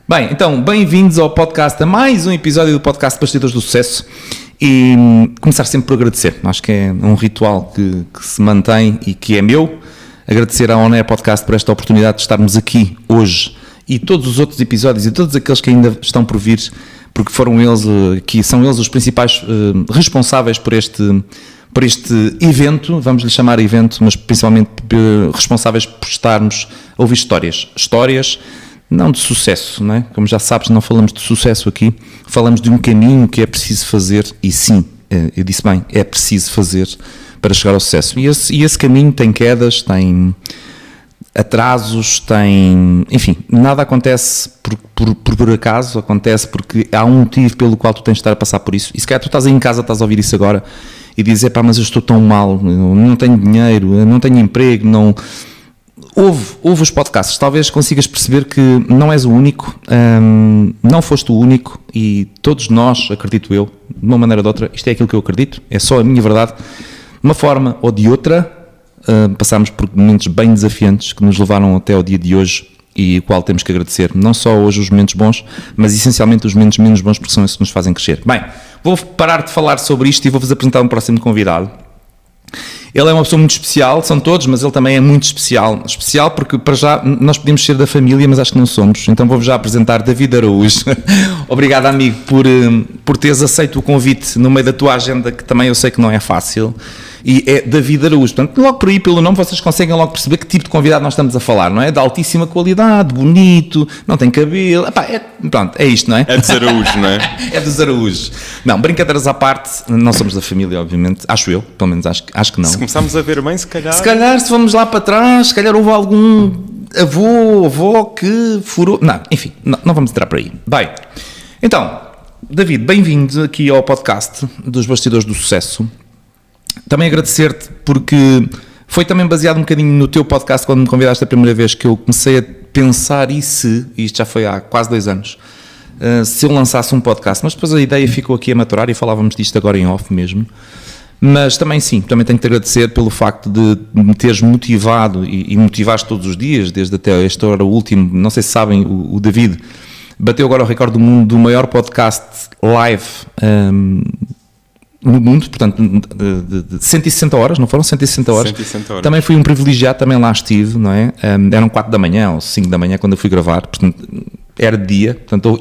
Bem, então, bem-vindos ao podcast, a mais um episódio do podcast Bastidores do Sucesso e começar sempre por agradecer. Acho que é um ritual que se mantém e que é meu. Agradecer à On Air Podcast por esta oportunidade de estarmos aqui hoje e todos os outros episódios e todos aqueles que ainda estão por vir, porque foram eles, que são eles os principais responsáveis por este evento, vamos lhe chamar evento, mas principalmente responsáveis por estarmos a ouvir histórias não de sucesso, não é? Como já sabes, não falamos de sucesso aqui, falamos de um caminho que é preciso fazer, e sim, eu disse bem, é preciso fazer para chegar ao sucesso. E esse caminho tem quedas, tem atrasos, tem... Enfim, nada acontece por acaso, acontece porque há um motivo pelo qual tu tens de estar a passar por isso. E se calhar tu estás aí em casa, estás a ouvir isso agora e dizes, pá, mas eu estou tão mal, não tenho dinheiro, não tenho emprego, não... Ouve os podcasts, talvez consigas perceber que não és o único, não foste o único e todos nós, acredito eu, de uma maneira ou de outra, isto é aquilo que eu acredito, é só a minha verdade, de uma forma ou de outra, passámos por momentos bem desafiantes que nos levaram até ao dia de hoje e o qual temos que agradecer, não só hoje os momentos bons, mas essencialmente os momentos menos bons, porque são esses que nos fazem crescer. Bem, vou parar de falar sobre isto e vou-vos apresentar um próximo convidado. Ele é uma pessoa muito especial, são todos, mas ele também é muito especial. Especial porque, para já, nós podemos ser da família, mas acho que não somos. Então vou-vos já apresentar David Araújo. Obrigado, amigo, por teres aceito o convite no meio da tua agenda, que também eu sei que não é fácil. E é David Araújo. Portanto, logo por aí, pelo nome, vocês conseguem logo perceber que tipo de convidado nós estamos a falar, não é? De altíssima qualidade, bonito, não tem cabelo. Epá, pronto, é isto, não é? É dos Araújo, não é? É dos Araújos. Não, brincadeiras à parte, não somos da família, obviamente. Acho eu, pelo menos acho que não. Se começarmos a ver bem, se calhar... Se calhar, se vamos lá para trás, se calhar houve algum avó que furou... Não, enfim, não vamos entrar por aí. Bem, então, David, bem-vindo aqui ao podcast dos Bastidores do Sucesso. Também agradecer-te porque foi também baseado um bocadinho no teu podcast quando me convidaste a primeira vez que eu comecei a pensar e isto já foi há quase 2 anos, se eu lançasse um podcast, mas depois a ideia ficou aqui a maturar e falávamos disto agora em off mesmo. Mas também sim, também tenho que te agradecer pelo facto de me teres motivado e motivaste todos os dias, desde até esta hora o último, não sei se sabem, o David bateu agora o recorde do mundo do maior podcast live no mundo, portanto, de 160 horas, não foram 160 horas? 160 horas. Também fui um privilegiado, também lá estive, não é? Eram 4 da manhã ou 5 da manhã quando eu fui gravar, portanto, era de dia. Portanto,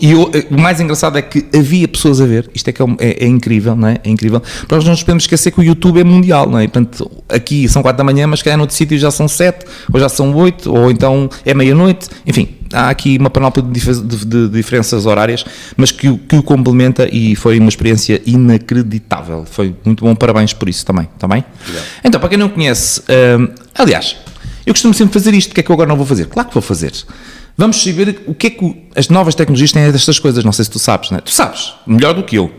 o mais engraçado é que havia pessoas a ver, isto é incrível, não é? É incrível. Nós não nos podemos esquecer que o YouTube é mundial, não é? Portanto, aqui são 4 da manhã, mas calhar noutro sítio já são 7, ou já são 8, ou então é meia-noite, enfim. Há aqui uma panóplia de diferenças horárias, mas que o complementa e foi uma experiência inacreditável. Foi muito bom, parabéns por isso também, está bem? Obrigado. Então, para quem não conhece, aliás, eu costumo sempre fazer isto, porque é que eu agora não vou fazer? Claro que vou fazer. Vamos saber o que é que as novas tecnologias têm destas coisas, não sei se tu sabes, não é? Tu sabes, melhor do que eu.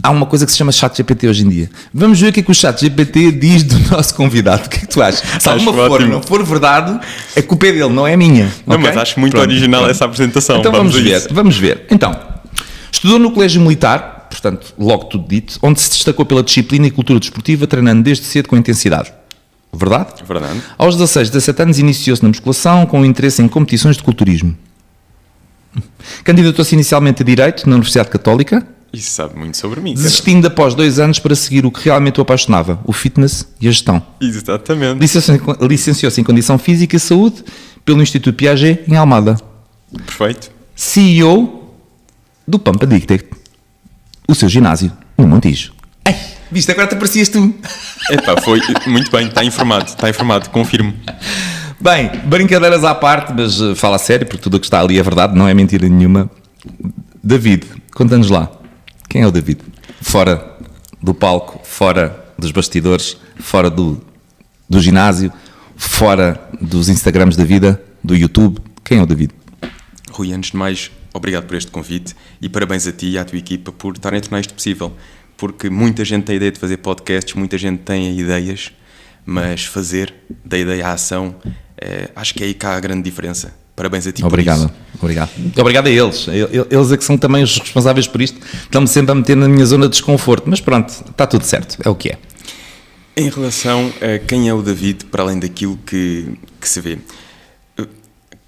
Há uma coisa que se chama ChatGPT hoje em dia. Vamos ver o que é que o ChatGPT diz do nosso convidado. O que é que tu achas? Se alguma for, não for verdade, a culpa é dele, não é minha. Não, okay? Mas acho muito original essa apresentação. Então vamos ver. Então, estudou no Colégio Militar, portanto, logo tudo dito, onde se destacou pela disciplina e cultura desportiva, treinando desde cedo com intensidade. Verdade? Verdade. Aos 16, 17 anos iniciou-se na musculação com interesse em competições de culturismo. Candidatou-se inicialmente a Direito na Universidade Católica. Isso sabe muito sobre mim. Desistindo após 2 anos para seguir o que realmente o apaixonava, o fitness e a gestão. Exatamente. Licenciou-se em Condição Física e Saúde pelo Instituto Piaget, em Almada. Perfeito. CEO do Pump Addicted, o seu ginásio, no Montijo. Ei, viste, agora te parecias tu. Epá, foi muito bem, está informado, confirmo. Bem, brincadeiras à parte, mas fala a sério, porque tudo o que está ali é verdade, não é mentira nenhuma. David, conta-nos lá. Quem é o David? Fora do palco, fora dos bastidores, fora do ginásio, fora dos Instagrams da vida, do YouTube. Quem é o David? Rui, antes de mais, obrigado por este convite e parabéns a ti e à tua equipa por estarem a tornar isto possível. Porque muita gente tem a ideia de fazer podcasts, muita gente tem ideias, mas fazer da ideia à ação, acho que é aí que há a grande diferença. Parabéns a ti. Obrigado. Obrigado a eles. Eles é que são também os responsáveis por isto. Estão-me sempre a meter na minha zona de desconforto. Mas pronto, está tudo certo. É o que é. Em relação a quem é o David, para além daquilo que se vê,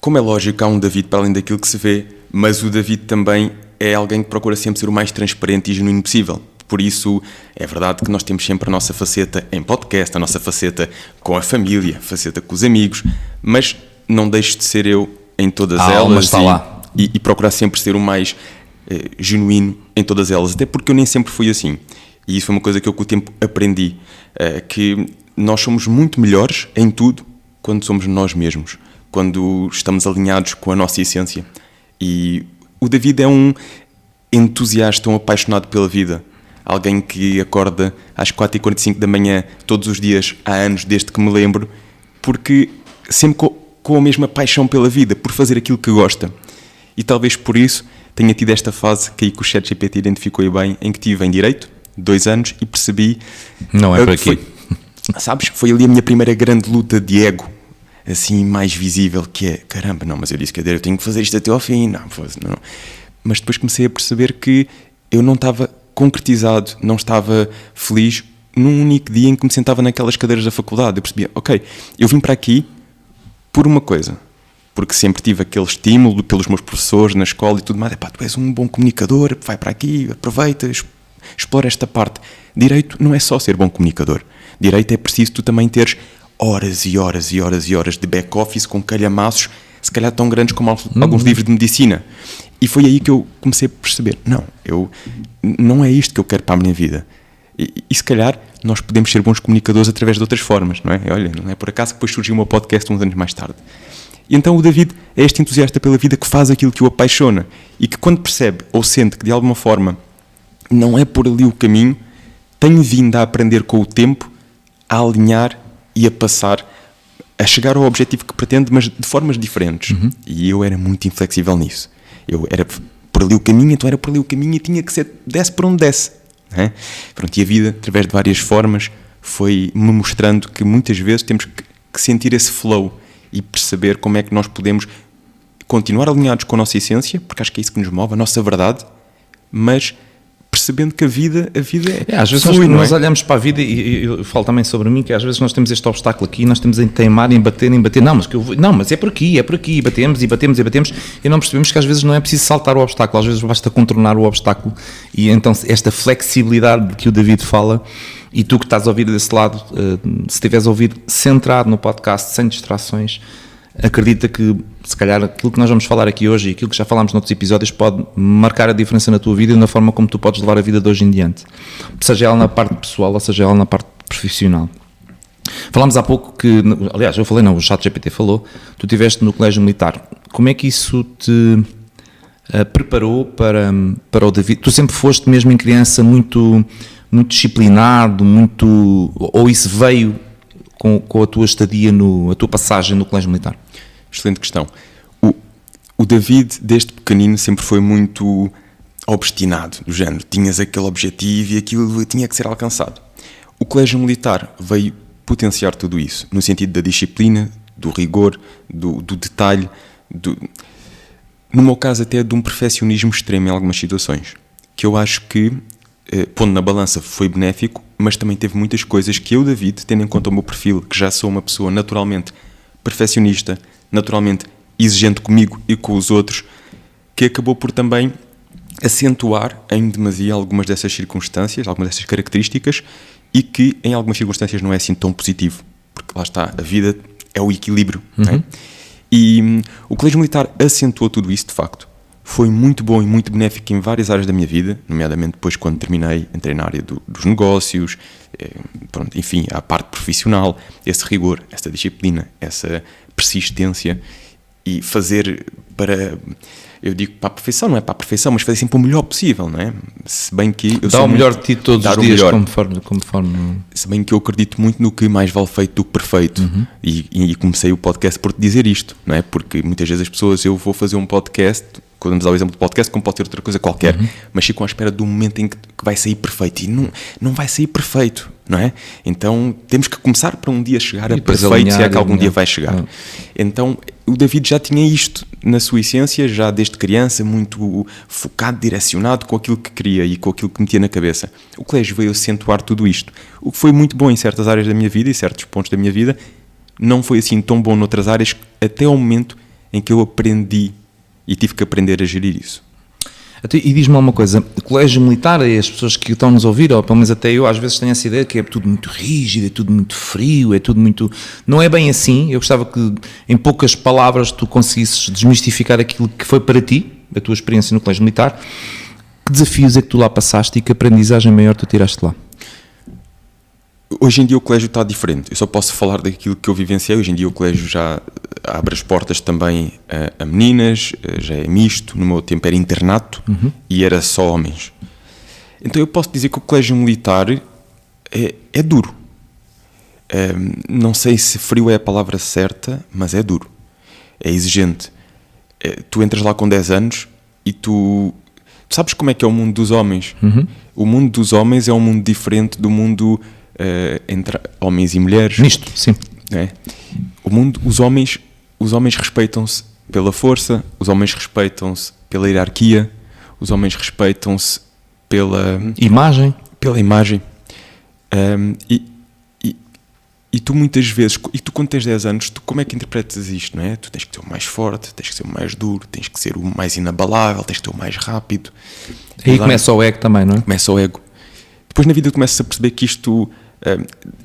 como é lógico, há um David para além daquilo que se vê, mas o David também é alguém que procura sempre ser o mais transparente e genuíno possível. Por isso, é verdade que nós temos sempre a nossa faceta em podcast, a nossa faceta com a família, a faceta com os amigos, mas não deixo de ser eu em todas elas e procurar sempre ser o mais genuíno em todas elas, até porque eu nem sempre fui assim. E isso foi uma coisa que eu com o tempo aprendi, que nós somos muito melhores em tudo quando somos nós mesmos, quando estamos alinhados com a nossa essência. E o David é um entusiasta, um apaixonado pela vida, alguém que acorda às 4h45 da manhã todos os dias há anos, desde que me lembro, porque sempre com a mesma paixão pela vida, por fazer aquilo que gosta. E talvez por isso tenha tido esta fase que aí com o ChatGPT identificou bem, em que tive em Direito 2 anos e percebi... Não é por aqui. Foi ali a minha primeira grande luta de ego, assim, mais visível, que é, caramba, não, mas eu disse que eu tenho que fazer isto até ao fim, não. Mas depois comecei a perceber que eu não estava concretizado, não estava feliz num único dia em que me sentava naquelas cadeiras da faculdade. Eu percebia, ok, eu vim para aqui por uma coisa, porque sempre tive aquele estímulo pelos meus professores na escola e tudo mais, tu és um bom comunicador, vai para aqui, aproveita, explora esta parte. Direito não é só ser bom comunicador. Direito é preciso tu também teres horas e horas e horas e horas de back-office com calhamaços, se calhar tão grandes como alguns livros de medicina. E foi aí que eu comecei a perceber, não é isto que eu quero para a minha vida. E se calhar nós podemos ser bons comunicadores através de outras formas, não é? Olha, não é por acaso que depois surgiu o meu podcast uns anos mais tarde. E então o David é este entusiasta pela vida que faz aquilo que o apaixona e que quando percebe ou sente que de alguma forma não é por ali o caminho, tem vindo a aprender com o tempo, a alinhar e a passar, a chegar ao objetivo que pretende, mas de formas diferentes. Uhum. E eu era muito inflexível nisso. Eu era por ali o caminho, então era por ali o caminho e tinha que ser, desse por onde desse. Não é? Pronto, e a vida, através de várias formas, foi-me mostrando que muitas vezes temos que sentir esse flow e perceber como é que nós podemos continuar alinhados com a nossa essência, porque acho que é isso que nos move, a nossa verdade, mas percebendo que a vida é às vezes flui, nós olhamos para a vida e eu falo também sobre mim, que às vezes nós temos este obstáculo aqui, nós temos em teimar, em bater, mas é por aqui, e batemos e não percebemos que às vezes não é preciso saltar o obstáculo, às vezes basta contornar o obstáculo. E então esta flexibilidade de que o David fala, e tu que estás a ouvir desse lado, se estiveres a ouvir centrado no podcast, sem distrações, acredita que se calhar aquilo que nós vamos falar aqui hoje e aquilo que já falámos noutros episódios pode marcar a diferença na tua vida e na forma como tu podes levar a vida de hoje em diante, seja ela na parte pessoal ou seja ela na parte profissional. Falámos há pouco que, aliás eu falei não, o ChatGPT falou, tu estiveste no colégio militar, como é que isso te preparou para o David? Tu sempre foste mesmo em criança muito disciplinado, ou isso veio com a tua estadia, a tua passagem no colégio militar? Excelente questão. O David, desde pequenino, sempre foi muito obstinado, do género. Tinhas aquele objetivo e aquilo tinha que ser alcançado. O colégio militar veio potenciar tudo isso, no sentido da disciplina, do rigor, do detalhe, no meu caso até de um perfeccionismo extremo em algumas situações, que eu acho que, pondo na balança, foi benéfico, mas também teve muitas coisas que eu, David, tendo em conta o meu perfil, que já sou uma pessoa naturalmente perfeccionista, naturalmente exigente comigo e com os outros, que acabou por também acentuar em demasia algumas dessas circunstâncias, algumas dessas características, e que em algumas circunstâncias não é assim tão positivo, porque lá está, a vida é o equilíbrio. Uhum. Não é? E o colégio militar acentuou tudo isso, de facto. Foi muito bom e muito benéfico em várias áreas da minha vida, nomeadamente depois quando terminei, entrei na área dos negócios, pronto, enfim, a parte profissional, esse rigor, essa disciplina, essa persistência e fazer eu digo para a perfeição, não é para a perfeição, mas fazer sempre o melhor possível, não é? Se bem que eu dá o melhor de ti todos os dias, conforme... Se bem que eu acredito muito no que mais vale feito do que perfeito. Uhum. E comecei o podcast por te dizer isto, não é? Porque muitas vezes as pessoas, eu vou fazer um podcast, quando vamos ao exemplo do podcast, como pode ser outra coisa qualquer, mas ficam à espera do momento em que vai sair perfeito, e não vai sair perfeito, não é? Então temos que começar para um dia chegar a perfeito, se é que algum dia vai chegar. Então o David já tinha isto na sua essência, já desde criança, muito focado, direcionado com aquilo que queria e com aquilo que metia na cabeça. O colégio veio acentuar tudo isto, o que foi muito bom em certas áreas da minha vida e certos pontos da minha vida, não foi assim tão bom noutras áreas, até ao momento em que eu aprendi e tive que aprender a gerir isso. E diz-me uma coisa, o colégio militar, as pessoas que estão-nos a ouvir, ou pelo menos até eu, às vezes tenho essa ideia que é tudo muito rígido, é tudo muito frio, é tudo muito... Não é bem assim. Eu gostava que, em poucas palavras, tu conseguisses desmistificar aquilo que foi para ti, a tua experiência no colégio militar. Que desafios é que tu lá passaste e que aprendizagem maior tu tiraste lá? Hoje em dia o colégio está diferente. Eu só posso falar daquilo que eu vivenciei. Hoje em dia o colégio já abre as portas também a meninas, já é misto. No meu tempo era internato e era só homens. Então eu posso dizer que o colégio militar é duro. Não sei se frio é a palavra certa, mas é duro. É exigente. Tu entras lá com 10 anos e tu sabes como é que é o mundo dos homens. O mundo dos homens é um mundo diferente do mundo entre homens e mulheres. Nisto, sim. Os homens respeitam-se pela força, os homens respeitam-se pela hierarquia, os homens respeitam-se pela imagem. E tu muitas vezes, quando tens 10 anos, tu como é que interpretas isto, não é? Tu tens que ser o mais forte, tens que ser o mais duro, tens que ser o mais inabalável, tens que ser o mais rápido. Aí começa o ego também, não é? Começa o ego. Depois na vida tu começas a perceber que isto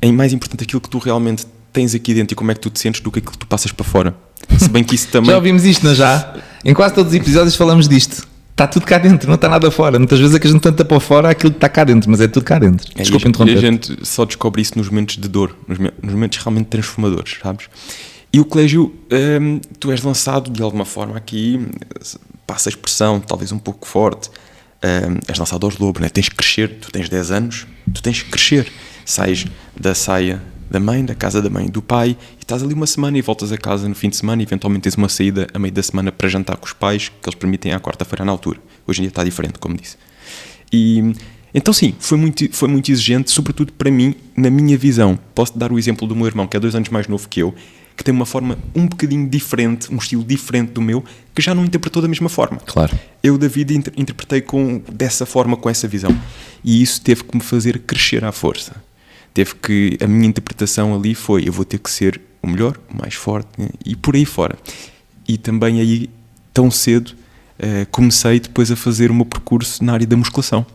é mais importante aquilo que tu realmente tens aqui dentro e como é que tu te sentes do que aquilo que tu passas para fora. Se bem que isso também... Já ouvimos isto, não já? Em quase todos os episódios falamos disto. Está tudo cá dentro, não está nada fora. Muitas vezes é que a gente tenta para fora aquilo que está cá dentro, mas é tudo cá dentro. Desculpa interromper. E a gente só descobre isso nos momentos de dor, nos momentos realmente transformadores, sabes? E o colégio, tu és lançado de alguma forma aqui, passa a expressão, talvez um pouco forte, és lançado aos lobos, né? Tens que crescer, tu tens 10 anos, tu tens que crescer. Sais da saia da mãe, da casa da mãe e do pai, e estás ali uma semana e voltas a casa no fim de semana e eventualmente tens uma saída a meio da semana para jantar com os pais, que eles permitem à quarta-feira na altura. Hoje em dia está diferente, como disse. E então sim, foi muito exigente, sobretudo para mim, na minha visão. Posso dar o exemplo do meu irmão, que é 2 anos mais novo que eu, que tem uma forma um bocadinho diferente, um estilo diferente do meu, que já não interpretou da mesma forma. Claro. Eu, da vida, interpretei dessa forma, com essa visão. E isso teve que me fazer crescer à força. A minha interpretação ali foi, eu vou ter que ser o melhor, o mais forte, né? E por aí fora. E também aí, tão cedo, comecei depois a fazer o meu percurso na área da musculação.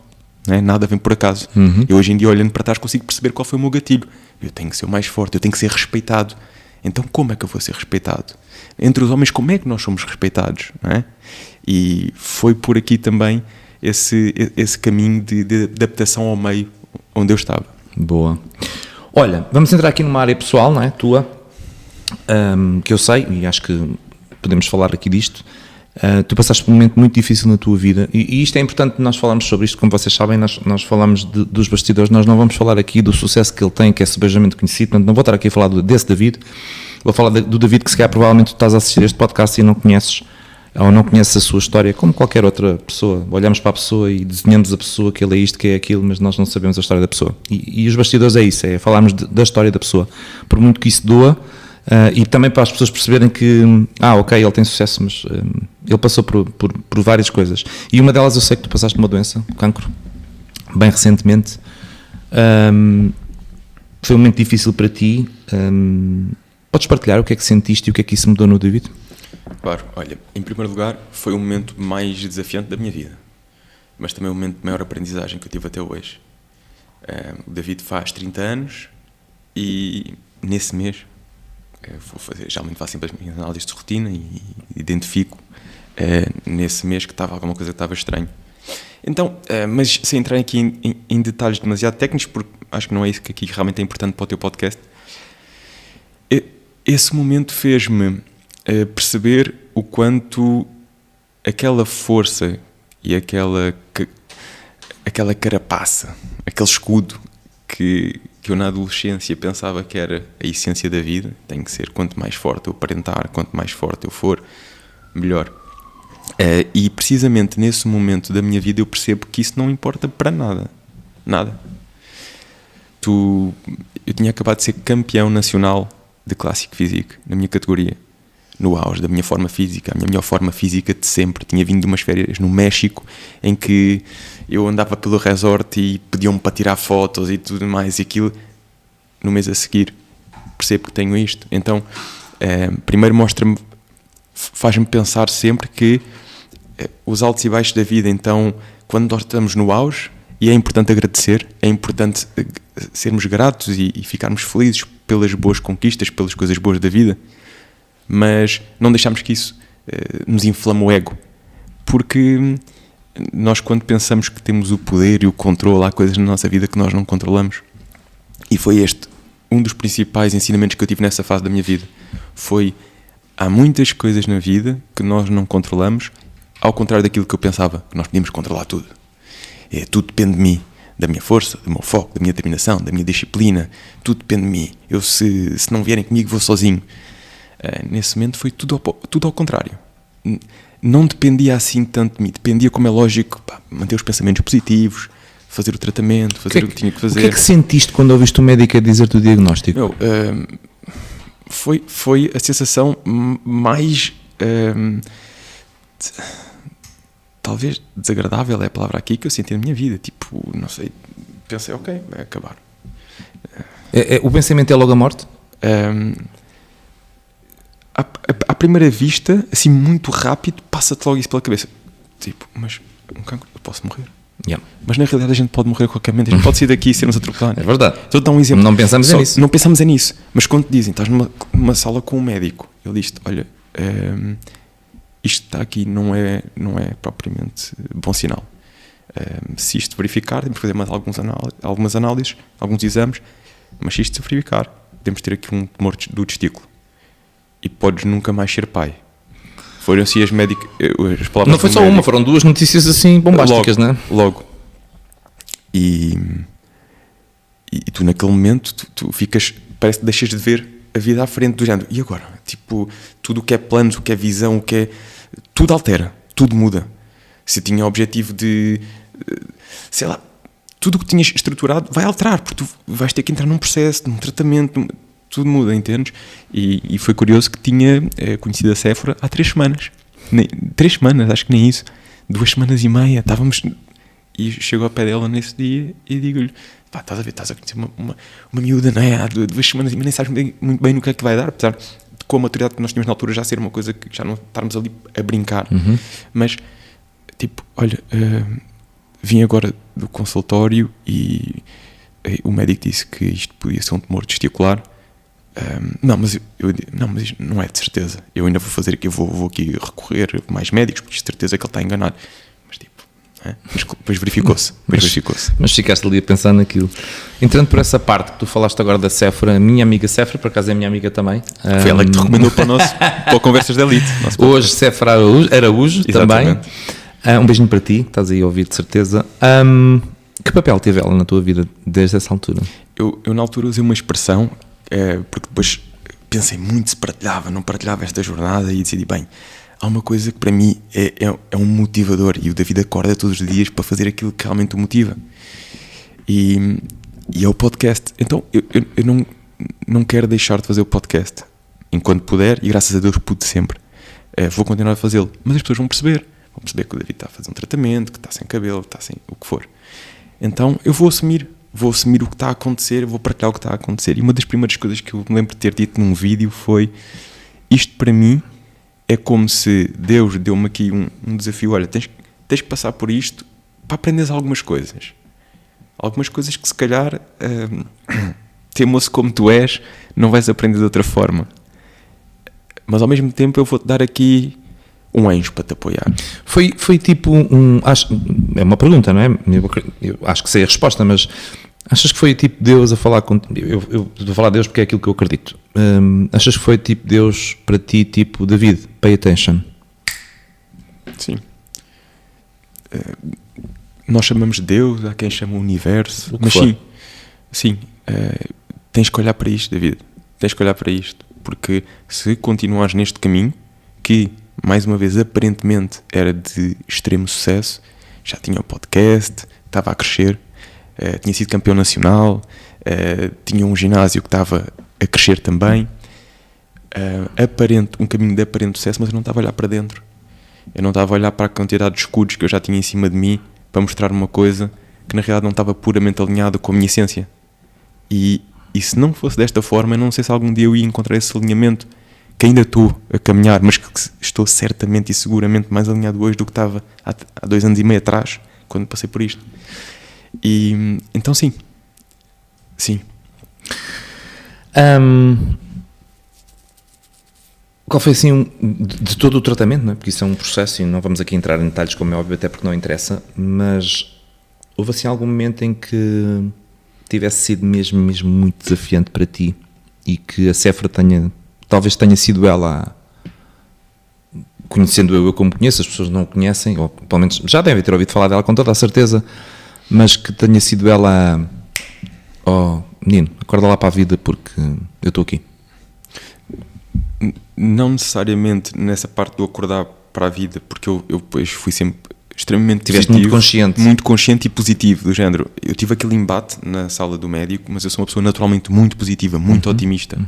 Né? Nada vem por acaso. Eu hoje em dia, olhando para trás, consigo perceber qual foi o meu gatilho. Eu tenho que ser o mais forte, eu tenho que ser respeitado. Então como é que eu vou ser respeitado? Entre os homens, como é que nós somos respeitados? Não é? E foi por aqui também esse caminho de adaptação ao meio onde eu estava. Boa. Olha, vamos entrar aqui numa área pessoal, não é? Tua, que eu sei, e acho que podemos falar aqui disto. Tu passaste por um momento muito difícil na tua vida, e isto é importante nós falarmos sobre isto. Como vocês sabem, nós falamos dos bastidores, nós não vamos falar aqui do sucesso que ele tem, que é subejamente conhecido, portanto não vou estar aqui a falar desse David, vou falar do David que se calhar provavelmente tu estás a assistir a este podcast e não conheces, ou não conheces a sua história, como qualquer outra pessoa. Olhamos para a pessoa e desenhamos a pessoa, que ele é isto, que é aquilo, mas nós não sabemos a história da pessoa. E os bastidores é isso, é falarmos da história da pessoa, por muito que isso doa. E também para as pessoas perceberem que ok, ele tem sucesso, mas ele passou por várias coisas, e uma delas eu sei que tu passaste uma doença, o cancro, bem recentemente. Foi um momento difícil para ti. Podes partilhar o que é que sentiste e o que é que isso mudou no David? Claro, olha, em primeiro lugar foi o momento mais desafiante da minha vida, mas também o momento de maior aprendizagem que eu tive até hoje. O David faz 30 anos e nesse mês geralmente faço sempre as minhas análises de rotina e identifico nesse mês que estava alguma coisa que estava estranho. Então, mas sem entrar aqui em detalhes demasiado técnicos, porque acho que não é isso que aqui realmente é importante para o teu podcast, esse momento fez-me perceber o quanto aquela força e aquela carapaça, aquele escudo que eu na adolescência pensava que era a essência da vida, tem que ser quanto mais forte eu aparentar, quanto mais forte eu for, melhor. E precisamente nesse momento da minha vida eu percebo que isso não importa para nada. Nada. Eu tinha acabado de ser campeão nacional de Classic Physique, na minha categoria, no auge da minha forma física, a minha melhor forma física de sempre. Tinha vindo de umas férias no México, em que eu andava pelo resort e pediam-me para tirar fotos e tudo mais, e aquilo, no mês a seguir, percebo que tenho isto. Então, primeiro mostra-me faz-me pensar sempre que os altos e baixos da vida, então, quando nós estamos no auge, e é importante agradecer, é importante sermos gratos e ficarmos felizes pelas boas conquistas, pelas coisas boas da vida, mas não deixarmos que isso nos inflame o ego, porque nós, quando pensamos que temos o poder e o controle, há coisas na nossa vida que nós não controlamos. E foi este um dos principais ensinamentos que eu tive nessa fase da minha vida. Há muitas coisas na vida que nós não controlamos, ao contrário daquilo que eu pensava, que nós podíamos controlar tudo. Tudo depende de mim, da minha força, do meu foco, da minha determinação, da minha disciplina, tudo depende de mim. Eu, se não vierem comigo, vou sozinho. Nesse momento foi tudo ao contrário. Não dependia assim tanto de mim, dependia, como é lógico, manter os pensamentos positivos, fazer o tratamento, fazer o que tinha que fazer. O que é que sentiste quando ouviste o médico a dizer-te o diagnóstico? Foi a sensação mais... talvez desagradável é a palavra aqui que eu senti na minha vida. Tipo, não sei, pensei, ok, vai acabar. O pensamento é logo a morte? À primeira vista, assim, muito rápido, passa-te logo isso pela cabeça. Tipo, mas um cancro, eu posso morrer. Yeah. Mas na realidade a gente pode morrer a qualquer momento, a gente pode sair daqui e sermos atropelados. É verdade. Estou a dar um exemplo. Não pensamos nisso. Não pensamos nisso. Mas quando te dizem, estás numa sala com um médico, ele diz-te, olha, isto está aqui não é propriamente bom sinal. Se isto verificar, temos que fazer mais algumas análises, alguns exames, mas se isto se verificar, temos de ter aqui um tumor do testículo. E podes nunca mais ser pai. Foram assim as palavras. Não foi só uma, foram duas notícias assim bombásticas, não é? Logo. E tu naquele momento, tu ficas, parece que deixas de ver a vida à frente do género. E agora? Tipo, tudo o que é planos, o que é visão, tudo altera, tudo muda. Se tinha o objetivo de, sei lá, tudo o que tinhas estruturado vai alterar, porque tu vais ter que entrar num processo, num tratamento, tudo muda, entendes? E foi curioso que tinha conhecido a Séfora há 3 semanas. 3 semanas, acho que nem isso. 2 semanas e meia, estávamos... E chego ao pé dela nesse dia e digo-lhe, pá, estás a conhecer uma miúda, não é? Há 2 semanas e nem sabes muito bem no que é que vai dar, apesar de, com a maturidade que nós tínhamos na altura, já ser uma coisa que já não estarmos ali a brincar. Uhum. Mas, tipo, olha, vim agora do consultório e o médico disse que isto podia ser um tumor testicular. Mas isto não é de certeza. Eu ainda vou fazer aqui, vou aqui recorrer a mais médicos, porque de certeza que ele está enganado. Mas tipo, mas depois verificou-se. Mas ficaste ali a pensar naquilo. Entrando por essa parte que tu falaste agora da Séfora, minha amiga Séfora, por acaso é minha amiga também. Foi ela que te recomendou para o Conversas da Elite. Hoje Séfora Araújo também. Um beijinho para ti, estás aí a ouvir de certeza. Que papel teve ela na tua vida desde essa altura? Eu na altura usei uma expressão, porque depois pensei muito se não partilhava esta jornada e decidi, bem, há uma coisa que para mim é um motivador e o David acorda todos os dias para fazer aquilo que realmente o motiva e é o podcast. Então eu não quero deixar de fazer o podcast enquanto puder, e graças a Deus pude sempre. Vou continuar a fazê-lo, mas as pessoas vão perceber que o David está a fazer um tratamento, que está sem cabelo, que está sem o que for. Então eu vou assumir o que está a acontecer, vou partilhar o que está a acontecer. E uma das primeiras coisas que eu me lembro de ter dito num vídeo foi: isto para mim é como se Deus deu-me aqui um desafio. Olha, tens que passar por isto para aprenderes algumas coisas. Algumas coisas que se calhar, teimoso como tu és, não vais aprender de outra forma. Mas ao mesmo tempo eu vou-te dar aqui um anjo para te apoiar. Foi tipo é uma pergunta, não é? Eu acho que sei a resposta, mas achas que foi tipo Deus a falar contigo? Eu vou falar de Deus porque é aquilo que eu acredito. Achas que foi tipo Deus para ti, tipo David, pay attention? Sim. Nós chamamos de Deus, há quem chama o universo, mas sim, tens que olhar para isto, David. Tens que olhar para isto, porque se continuares neste caminho, que mais uma vez aparentemente era de extremo sucesso, já tinha o podcast, estava a crescer, tinha sido campeão nacional, tinha um ginásio que estava a crescer também, um caminho de aparente sucesso, mas eu não estava a olhar para dentro. Eu não estava a olhar para a quantidade de escudos que eu já tinha em cima de mim para mostrar uma coisa que na realidade não estava puramente alinhada com a minha essência. E se não fosse desta forma, eu não sei se algum dia eu ia encontrar esse alinhamento que que ainda estou a caminhar, mas que estou certamente e seguramente mais alinhado hoje do que estava há 2 anos e meio atrás, quando passei por isto. E então sim. Qual foi assim, de todo o tratamento, não é? Porque isso é um processo e não vamos aqui entrar em detalhes, como é óbvio, até porque não interessa, mas houve assim algum momento em que tivesse sido mesmo muito desafiante para ti e que a Séfora talvez tenha sido ela, conhecendo eu como conheço, as pessoas não o conhecem, ou pelo menos já devem ter ouvido falar dela com toda a certeza, mas que tenha sido ela, menino, acorda lá para a vida porque eu estou aqui. Não necessariamente nessa parte do acordar para a vida, porque eu depois fui sempre extremamente Tiveste positivo, muito consciente e positivo, do género. Eu tive aquele embate na sala do médico, mas eu sou uma pessoa naturalmente muito positiva, muito otimista.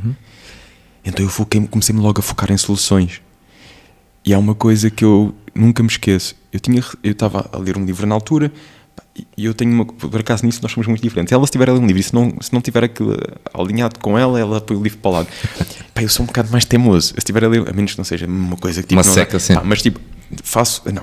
Então eu comecei-me logo a focar em soluções. E há uma coisa que eu nunca me esqueço. Eu estava a ler um livro na altura, e eu tenho por acaso nisso nós somos muito diferentes. Ela se tiver a ler um livro e se não tiver aquilo alinhado com ela põe o livro para o lado. Eu sou um bocado mais teimoso. Se estiver a ler, a menos que não seja uma coisa que tipo, uma seca, sim. Mas tipo,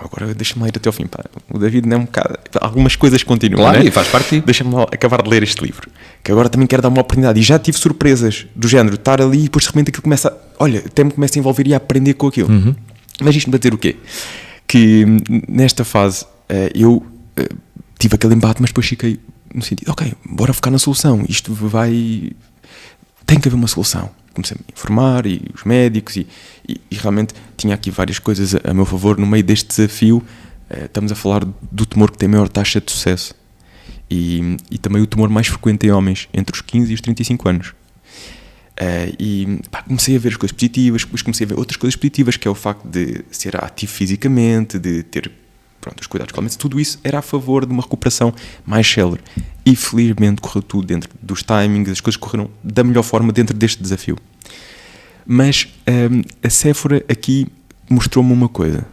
agora deixa-me ler até ao fim. O David não é um bocado. Algumas coisas continuam. Claro, né? E faz parte. Deixa-me lá acabar de ler este livro. Que agora também quero dar uma oportunidade. E já tive surpresas do género, estar ali e depois de repente aquilo começa. Olha, até me começa a envolver e a aprender com aquilo. Mas isto-me a dizer o quê? Que nesta fase eu tive aquele embate, mas depois fiquei no sentido, ok, bora focar na solução. Isto tem que haver uma solução. Comecei a me informar e os médicos e realmente tinha aqui várias coisas a meu favor. No meio deste desafio, estamos a falar do tumor que tem a maior taxa de sucesso e também o tumor mais frequente em homens, entre os 15 e os 35 anos. Comecei a ver as coisas positivas, depois comecei a ver outras coisas positivas, que é o facto de ser ativo fisicamente, de ter os cuidados com a mente. Tudo isso era a favor de uma recuperação mais célere. E felizmente correu tudo dentro dos timings, as coisas correram da melhor forma dentro deste desafio. Mas a Séfora aqui mostrou-me uma coisa: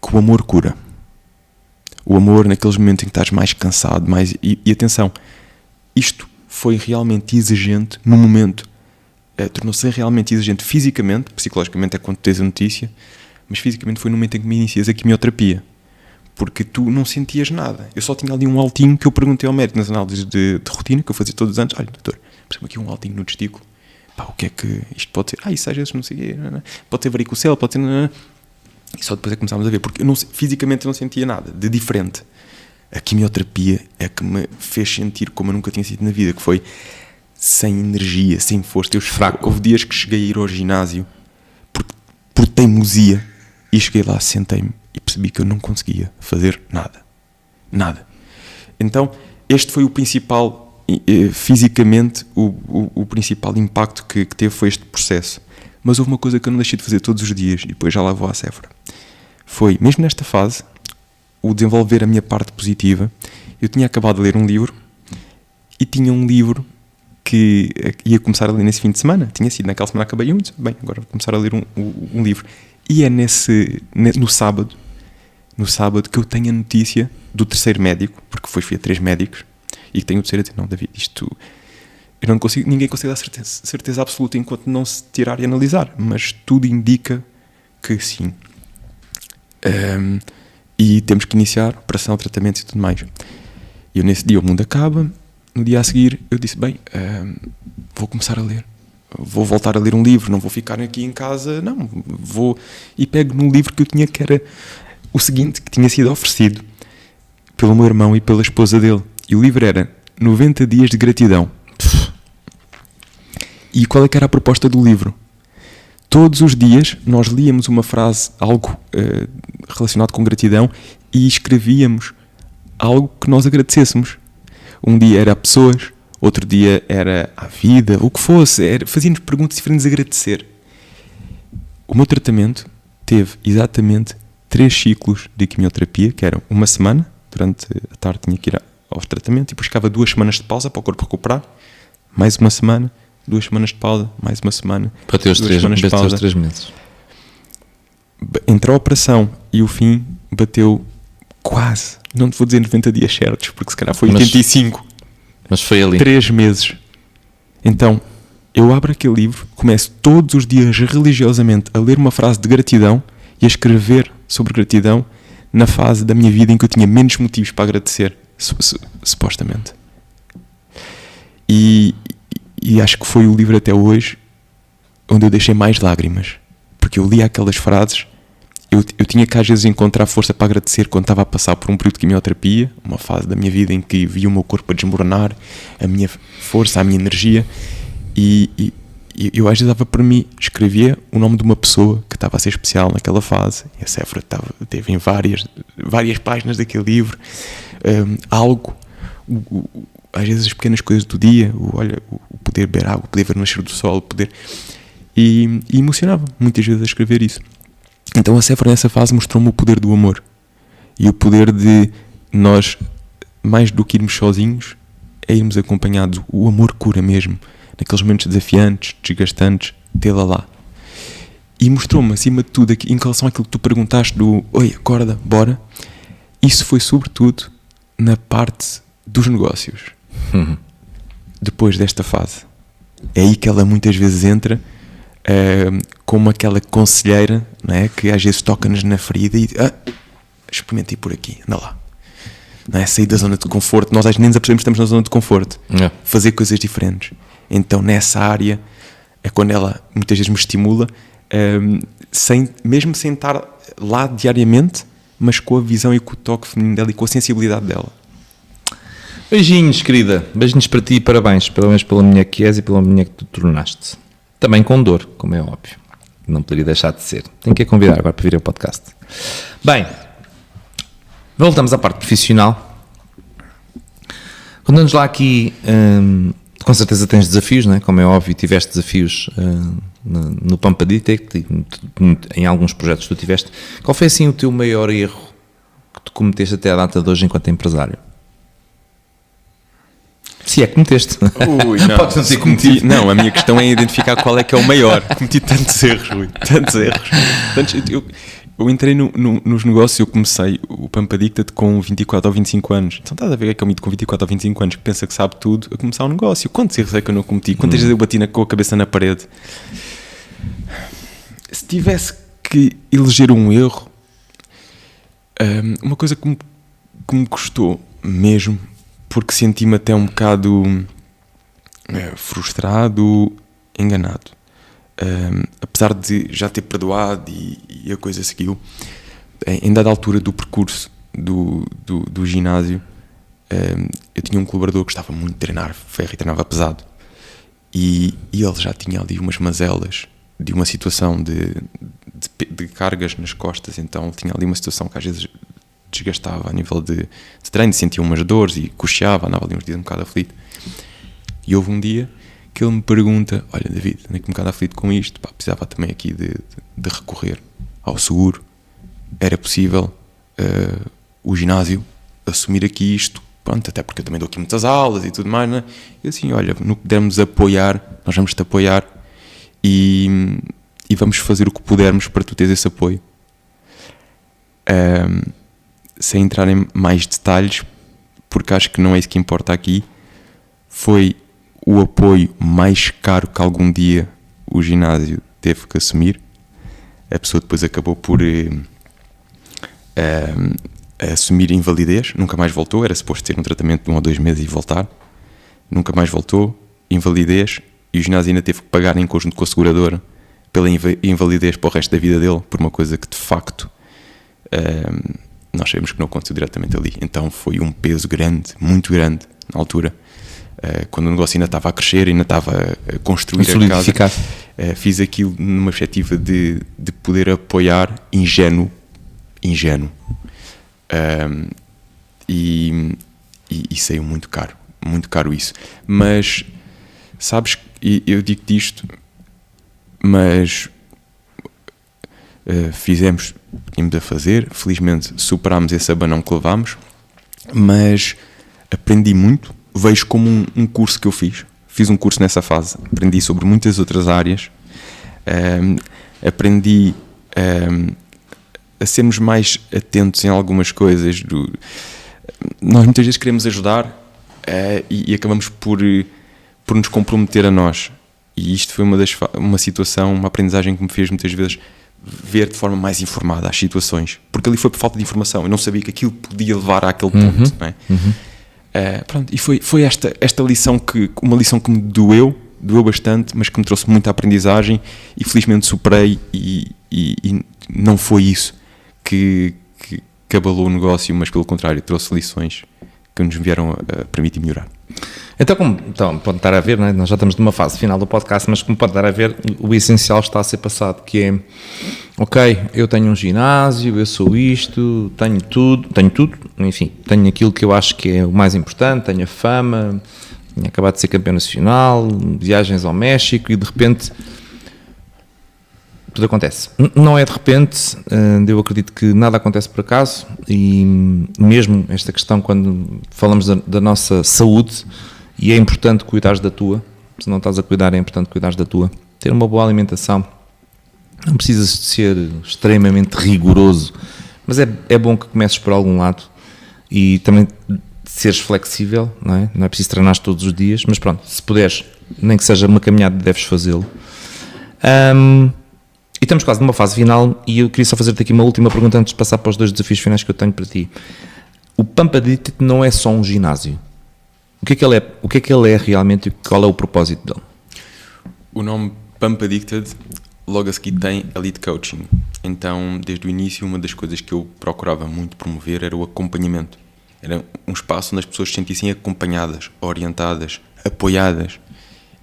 que o amor cura. O amor naqueles momentos em que estás mais cansado, e atenção, isto foi realmente exigente no momento. Tornou-se realmente exigente fisicamente, psicologicamente é quando tens a notícia, mas fisicamente foi no momento em que me inicias a quimioterapia, porque tu não sentias nada. Eu só tinha ali um altinho que eu perguntei ao médico nas análises de rotina, que eu fazia todos os anos: olha, doutor, percebo aqui um altinho no testículo, o que é que isto pode ser? Isso às vezes não sei o quê, pode ter varicocele, pode ter... E só depois é que começámos a ver, porque fisicamente eu não sentia nada de diferente. A quimioterapia é que me fez sentir como eu nunca tinha sentido na vida, que foi sem energia, sem força. Houve dias que cheguei a ir ao ginásio por teimosia, e cheguei lá, sentei-me e percebi que eu não conseguia fazer nada. Então este foi o principal, fisicamente o principal impacto que teve foi este processo. Mas houve uma coisa que eu não deixei de fazer todos os dias, e depois já lá vou à Séfora. Foi, mesmo nesta fase, o desenvolver a minha parte positiva. Eu tinha acabado de ler um livro, e tinha um livro que ia começar a ler nesse fim de semana. Tinha sido naquela semana, acabei um, bem, agora vou começar a ler um livro. E é no sábado que eu tenho a notícia do terceiro médico, porque fui a 3 médicos, e que tenho o terceiro a dizer: não, David, isto... Eu não consigo, ninguém consegue dar certeza absoluta enquanto não se tirar e analisar, mas tudo indica que sim. E temos que iniciar operação, tratamento e tudo mais. E nesse dia o mundo acaba. No dia a seguir eu disse: bem, vou começar a ler, vou voltar a ler um livro, não vou ficar aqui em casa, não, vou... E pego num livro que eu tinha, que era o seguinte, que tinha sido oferecido pelo meu irmão e pela esposa dele, e o livro era 90 dias de gratidão. E qual é que era a proposta do livro? Todos os dias nós líamos uma frase, algo relacionado com gratidão, e escrevíamos algo que nós agradecêssemos. Um dia era a pessoas, outro dia era a vida, o que fosse, fazíamos perguntas diferentes a agradecer. O meu tratamento teve exatamente 3 ciclos de quimioterapia, que eram uma semana, durante a tarde tinha que ir ao tratamento, e depois ficava 2 semanas de pausa para o corpo recuperar, mais uma semana, 2 semanas de pausa, mais uma semana, para ter os 3 meses. Entre a operação e o fim, bateu quase, não te vou dizer 90 dias certos, porque se calhar foi 85. Mas foi ali. 3 meses. Então, eu abro aquele livro, começo todos os dias religiosamente a ler uma frase de gratidão e a escrever sobre gratidão na fase da minha vida em que eu tinha menos motivos para agradecer, supostamente. E acho que foi o livro até hoje onde eu deixei mais lágrimas, porque eu lia aquelas frases, eu tinha que às vezes encontrar força para agradecer quando estava a passar por um período de quimioterapia, uma fase da minha vida em que via o meu corpo a desmoronar, a minha força, a minha energia, e eu às vezes dava para mim, escrevia o nome de uma pessoa que estava a ser especial naquela fase, e a Séfora teve em várias páginas daquele livro, algo, às vezes as pequenas coisas do dia, o poder beber água, o poder ver o nascer do sol, e emocionava muitas vezes a escrever isso. Então a Séfora nessa fase mostrou-me o poder do amor e o poder de nós, mais do que irmos sozinhos, é irmos acompanhados. O amor cura mesmo, naqueles momentos desafiantes, desgastantes, tê-la lá. E mostrou-me, acima de tudo, em relação àquilo que tu perguntaste do oi, acorda, bora, isso foi sobretudo na parte dos negócios. Depois desta fase. É aí que ela muitas vezes entra como aquela conselheira, não é? Que às vezes toca-nos na ferida e experimentei por aqui, anda lá. Não é? Sair da zona de conforto, nós às vezes nem nos apercebemos que estamos na zona de conforto. Fazer coisas diferentes. Então nessa área é quando ela muitas vezes me estimula, mesmo sem estar lá diariamente, mas com a visão e com o toque feminino dela e com a sensibilidade dela. Beijinhos, querida. Beijinhos para ti e parabéns pela mulher que és e pela mulher que tu tornaste. Também com dor, como é óbvio. Não poderia deixar de ser. Tenho que a convidar agora para vir ao podcast. Bem, voltamos à parte profissional. Contando-nos lá aqui, com certeza tens desafios, não é? Como é óbvio, tiveste desafios no Pampa Detect, em alguns projetos que tu tiveste. Qual foi assim o teu maior erro que tu cometeste até à data de hoje enquanto empresário? Se é que cometeste. Não. Podes não ter cometido. Não, a minha questão é identificar qual é que é o maior. Cometi tantos erros, Rui. Tantos erros. Eu entrei nos negócios, eu comecei o Pampa Detect com 24 ou 25 anos. Então estás a ver que é um mito com 24 ou 25 anos que pensa que sabe tudo a começar um negócio. Quantos erros é que eu não cometi? Quantas vezes eu bati com a cabeça na parede? Se tivesse que eleger um erro, uma coisa que me custou mesmo, porque senti-me até um bocado frustrado, enganado. Apesar de já ter perdoado e a coisa seguiu, em dada altura do percurso do ginásio, eu tinha um colaborador que gostava muito de treinar ferro e treinava pesado, e ele já tinha ali umas mazelas de uma situação de cargas nas costas, então tinha ali uma situação que às vezes desgastava a nível de treino, sentia umas dores e coxeava, andava ali uns dias um bocado aflito. E houve um dia que ele me pergunta: olha, David, ando aqui um bocado aflito com isto, precisava também aqui de recorrer ao seguro, era possível o ginásio assumir aqui isto, pronto, até porque eu também dou aqui muitas aulas e tudo mais, né? E assim, olha, no que pudermos apoiar, nós vamos te apoiar e vamos fazer o que pudermos para tu teres esse apoio. Sem entrar em mais detalhes, porque acho que não é isso que importa aqui, foi o apoio mais caro que algum dia o ginásio teve que assumir. A pessoa depois acabou por assumir invalidez, nunca mais voltou, era suposto ter um tratamento de 1 ou 2 meses e voltar, nunca mais voltou, invalidez, e o ginásio ainda teve que pagar em conjunto com a seguradora pela invalidez para o resto da vida dele, por uma coisa que de facto nós sabemos que não aconteceu diretamente ali. Então foi um peso grande, muito grande, na altura, quando o negócio ainda estava a crescer, ainda estava a construir a casa. Fiz aquilo numa perspectiva de poder apoiar ingênuo, e saiu muito caro isso. Mas, sabes, eu digo-te isto, mas fizemos o que tínhamos a fazer, felizmente superámos esse abanão que levámos, mas aprendi muito, vejo como um curso que eu fiz um curso nessa fase, aprendi sobre muitas outras áreas, aprendi a sermos mais atentos em algumas coisas. Nós muitas vezes queremos ajudar e acabamos por nos comprometer a nós, E isto foi uma situação, uma aprendizagem que me fez muitas vezes ver de forma mais informada as situações, porque ali foi por falta de informação, eu não sabia que aquilo podia levar àquele ponto, não é? Pronto, e foi esta lição uma lição que me doeu bastante, mas que me trouxe muita aprendizagem e felizmente superei e não foi isso que abalou o negócio, mas pelo contrário trouxe lições que nos vieram a permitir melhorar. Então, pode estar a ver, não é? Nós já estamos numa fase final do podcast, mas como pode estar a ver, o essencial está a ser passado, que é, ok, eu tenho um ginásio, eu sou isto, tenho tudo, enfim, tenho aquilo que eu acho que é o mais importante, tenho a fama, tinha acabado de ser campeão nacional, viagens ao México e de repente tudo acontece. Não é de repente, eu acredito que nada acontece por acaso e mesmo esta questão quando falamos da nossa saúde, e é importante cuidares da tua, se não estás a cuidar é importante cuidares da tua, ter uma boa alimentação, não precisas de ser extremamente rigoroso, mas é bom que comeces por algum lado e também seres flexível, não é preciso treinar todos os dias, mas pronto, se puderes, nem que seja uma caminhada deves fazê-lo. E estamos quase numa fase final e eu queria só fazer-te aqui uma última pergunta antes de passar para os 2 desafios finais que eu tenho para ti. O Pump Addicted não é só um ginásio. O que é que ele é realmente e qual é o propósito dele? O nome Pump Addicted logo a seguir tem Elite Coaching. Então, desde o início, uma das coisas que eu procurava muito promover era o acompanhamento. Era um espaço onde as pessoas se sentissem acompanhadas, orientadas, apoiadas.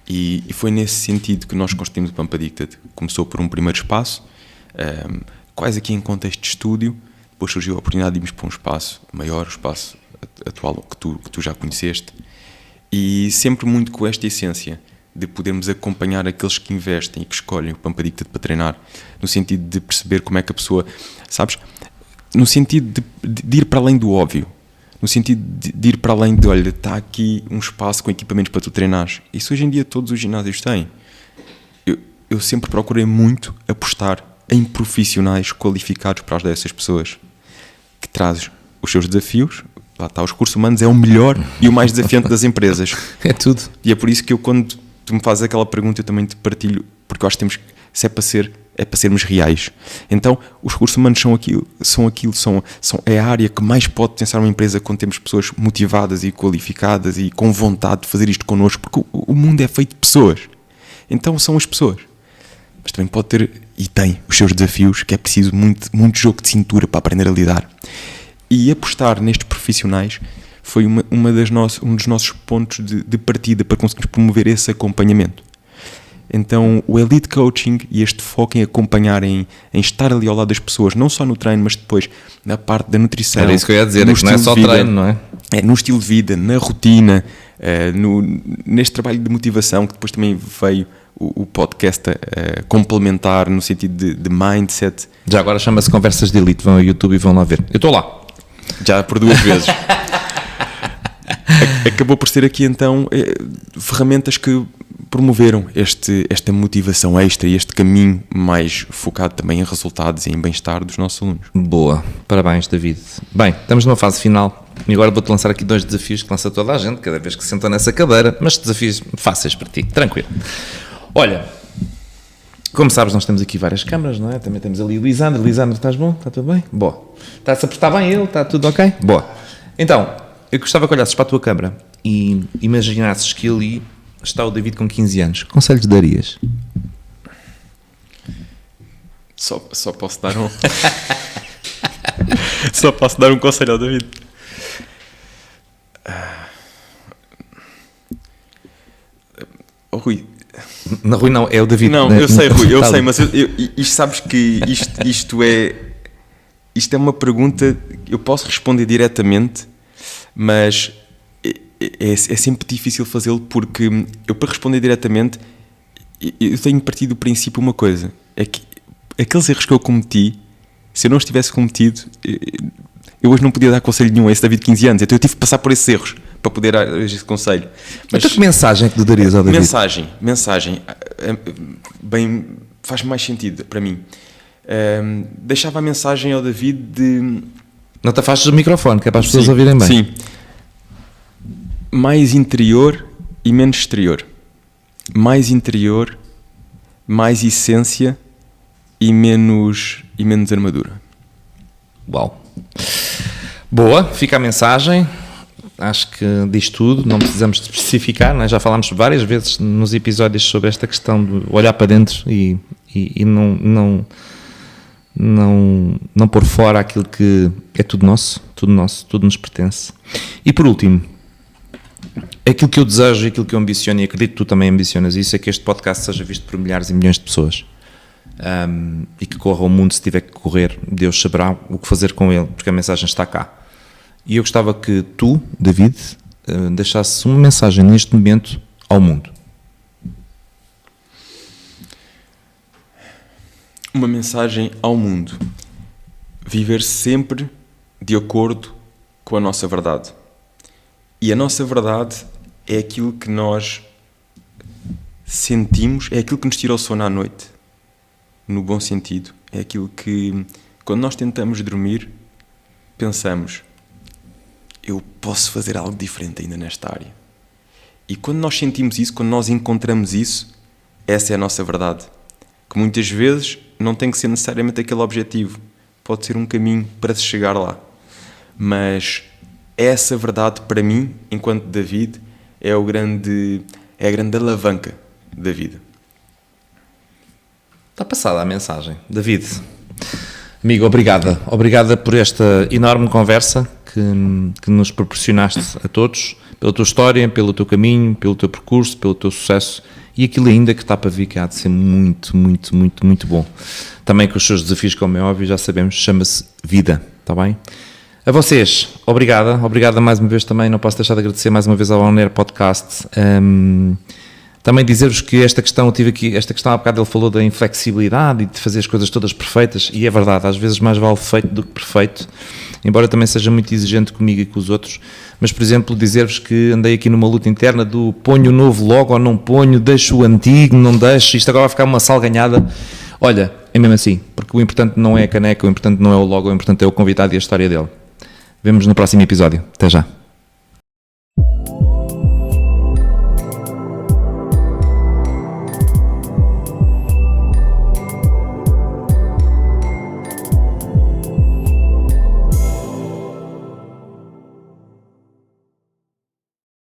E foi nesse sentido que nós construímos o Pump Addicted. Começou por um primeiro espaço, quase aqui em contexto de estúdio, depois surgiu a oportunidade de irmos para um espaço maior, o espaço atual que tu já conheceste, e sempre muito com esta essência de podermos acompanhar aqueles que investem e que escolhem o Pump Addicted para treinar, no sentido de perceber como é que a pessoa, sabes, no sentido de ir para além do óbvio, no sentido de ir para além de, olha, está aqui um espaço com equipamentos para tu treinares. Isso hoje em dia todos os ginásios têm. Eu sempre procurei muito apostar em profissionais qualificados para ajudar essas pessoas, que trazes os seus desafios. Lá está, os recursos humanos é o melhor e o mais desafiante das empresas. É tudo. E é por isso que eu, quando tu me fazes aquela pergunta, eu também te partilho, porque eu acho que temos, se é para sermos reais. Então, os recursos humanos é a área que mais pode potenciar uma empresa quando temos pessoas motivadas e qualificadas e com vontade de fazer isto connosco, porque o mundo é feito de pessoas. Então, são as pessoas. Mas também pode ter, e tem, os seus desafios, que é preciso muito jogo de cintura para aprender a lidar. E apostar nestes profissionais foi um dos nossos pontos de partida para conseguirmos promover esse acompanhamento. Então, o Elite Coaching e este foco em acompanhar, em estar ali ao lado das pessoas, não só no treino, mas depois na parte da nutrição. Era isso que eu ia dizer, é que não é só treino, não é? É no estilo de vida, na rotina, neste trabalho de motivação, que depois também veio o podcast complementar, no sentido de mindset. Já agora chama-se Conversas de Elite, vão ao YouTube e vão lá ver. Eu estou lá. Já por 2 vezes. Acabou por ser aqui então ferramentas que promoveram esta motivação extra e este caminho mais focado também em resultados e em bem-estar dos nossos alunos. Boa, parabéns David. Bem, estamos numa fase final e agora vou-te lançar aqui 2 desafios que lança toda a gente cada vez que se senta nessa cadeira, mas desafios fáceis para ti, tranquilo. Olha, como sabes, nós temos aqui várias câmaras, não é? Também temos ali o Lisandro. Lisandro, estás bom? Está tudo bem? Boa. Está-se a apertar bem ele? Está tudo ok? Boa. Então, eu gostava que olhasses para a tua câmara e imaginasses que ali está o David com 15 anos. Que conselhos darias? Só posso dar um... Só posso dar um conselho ao David. Oh, Rui... Não, Rui não, é o David. Não, eu sei, Rui, eu sei, mas isto sabes que isto é uma pergunta, eu posso responder diretamente, mas é sempre difícil fazê-lo, porque eu, para responder diretamente, eu tenho partido do princípio uma coisa, é que aqueles erros que eu cometi, se eu não os tivesse cometido, eu hoje não podia dar conselho nenhum a esse David de 15 anos, então eu tive que passar por esses erros para poder dar esse conselho. Mas então que mensagem que tu darias ao David? Mensagem, bem, faz mais sentido para mim. Deixava a mensagem ao David de... Não te afastes do microfone, que é para as pessoas ouvirem bem. Sim. Mais interior e menos exterior. mais interior, mais essência e menos armadura. Uau! Boa, fica a mensagem. Acho que diz tudo, não precisamos de especificar, né? Já falámos várias vezes nos episódios sobre esta questão de olhar para dentro e não pôr fora aquilo que é tudo nosso, tudo nos pertence. E por último, aquilo que eu desejo e aquilo que eu ambiciono, e acredito que tu também ambicionas isso, é que este podcast seja visto por milhares e milhões de pessoas. E que corra o mundo, se tiver que correr, Deus saberá o que fazer com ele, porque a mensagem está cá. E eu gostava que tu, David, deixasses uma mensagem neste momento ao mundo. Uma mensagem ao mundo. Viver sempre de acordo com a nossa verdade. E a nossa verdade é aquilo que nós sentimos, é aquilo que nos tira o sono à noite. No bom sentido. É aquilo que, quando nós tentamos dormir, pensamos: eu posso fazer algo diferente ainda nesta área. E quando nós sentimos isso, quando nós encontramos isso, essa é a nossa verdade. Que muitas vezes não tem que ser necessariamente aquele objetivo. Pode ser um caminho para se chegar lá. Mas essa verdade, para mim, enquanto David, é a grande alavanca da vida. Está passada a mensagem. David, amigo, obrigada por esta enorme conversa que nos proporcionaste a todos, pela tua história, pelo teu caminho, pelo teu percurso, pelo teu sucesso e aquilo ainda que está para vir, que há de ser muito, muito, muito, muito bom. Também com os seus desafios, como é óbvio, já sabemos, chama-se vida, está bem? A vocês, obrigada mais uma vez também, não posso deixar de agradecer mais uma vez ao On Air Podcast. Também dizer-vos que esta questão há bocado ele falou da inflexibilidade e de fazer as coisas todas perfeitas, e é verdade, às vezes mais vale feito do que perfeito, embora também seja muito exigente comigo e com os outros. Mas, por exemplo, dizer-vos que andei aqui numa luta interna do ponho o novo logo ou não ponho, deixo o antigo, não deixo, isto agora vai ficar uma salganhada. Olha, é mesmo assim, porque o importante não é a caneca, o importante não é o logo, o importante é o convidado e a história dele. Vemo-nos no próximo episódio. Até já.